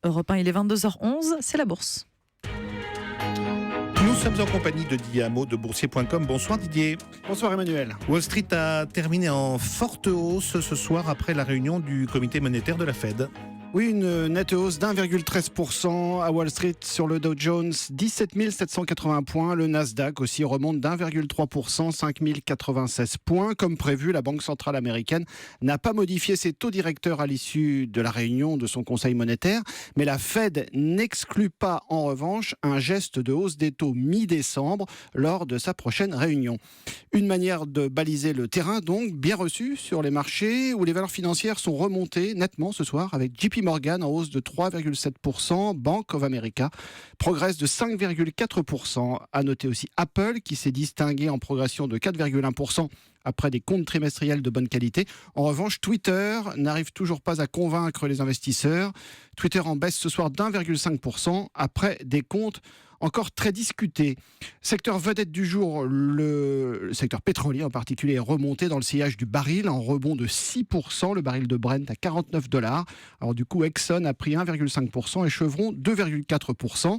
Europe 1, il est 22h11, c'est la bourse. Nous sommes en compagnie de Didier Hameau de boursier.com. Bonsoir Didier. Bonsoir Emmanuel. Wall Street a terminé en forte hausse ce soir après la réunion du comité monétaire de la Fed. Oui, une nette hausse d'1,13% à Wall Street sur le Dow Jones, 17 780 points. Le Nasdaq aussi remonte d'1,3%, 5 096 points. Comme prévu, la Banque centrale américaine n'a pas modifié ses taux directeurs à l'issue de la réunion de son conseil monétaire. Mais la Fed n'exclut pas en revanche un geste de hausse des taux mi-décembre lors de sa prochaine réunion. Une manière de baliser le terrain donc bien reçue sur les marchés où les valeurs financières sont remontées nettement ce soir avec JP Morgan en hausse de 3,7%, Bank of America progresse de 5,4%. À noter aussi Apple qui s'est distingué en progression de 4,1% après des comptes trimestriels de bonne qualité. En revanche, Twitter n'arrive toujours pas à convaincre les investisseurs. Twitter en baisse ce soir d'1,5% après des comptes encore très discutés. Secteur vedette du jour, le secteur pétrolier en particulier est remonté dans le sillage du baril en rebond de 6%, le baril de Brent à $49. Alors du coup, Exxon a pris 1,5% et Chevron 2,4%.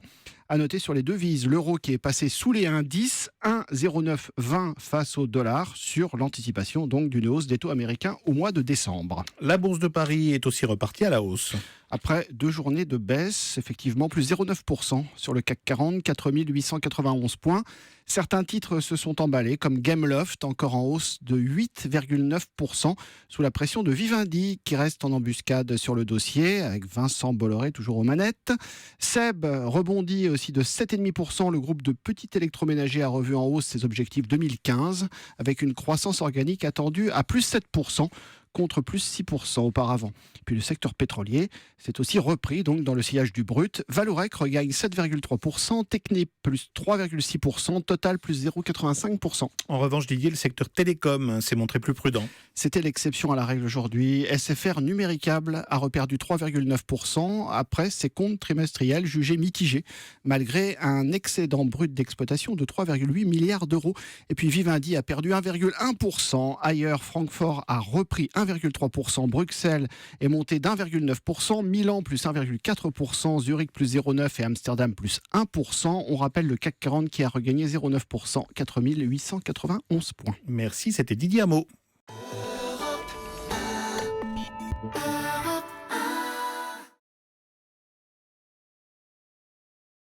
À noter sur les devises, l'euro qui est passé sous les 1,10, 1,0920 face au dollar sur l'anticipation donc d'une hausse des taux américains au mois de décembre. La bourse de Paris est aussi repartie à la hausse. Après 2 journées de baisse, effectivement, plus 0,9% sur le CAC 40, 4 891 points. Certains titres se sont emballés, comme Gameloft, encore en hausse de 8,9%, sous la pression de Vivendi, qui reste en embuscade sur le dossier, avec Vincent Bolloré toujours aux manettes. Seb rebondit aussi de 7,5%. Le groupe de petits électroménagers a revu en hausse ses objectifs 2015, avec une croissance organique attendue à plus 7%. Contre plus 6% auparavant. Puis le secteur pétrolier s'est aussi repris donc dans le sillage du brut. Vallourec regagne 7,3%, Technip plus 3,6%, Total plus 0,85%. En revanche, Didier, le secteur télécom s'est montré plus prudent. C'était l'exception à la règle aujourd'hui. SFR Numéricable a reperdu 3,9% après ses comptes trimestriels jugés mitigés, malgré un excédent brut d'exploitation de 3,8 milliards d'euros. Et puis Vivendi a perdu 1,1%. Ailleurs, Francfort a repris 1,3%, Bruxelles est monté d'1,9%, Milan plus 1,4%, Zurich plus 0,9% et Amsterdam plus 1%. On rappelle le CAC 40 qui a regagné 0,9%, 4 891 points. Merci, c'était Didier Hameau.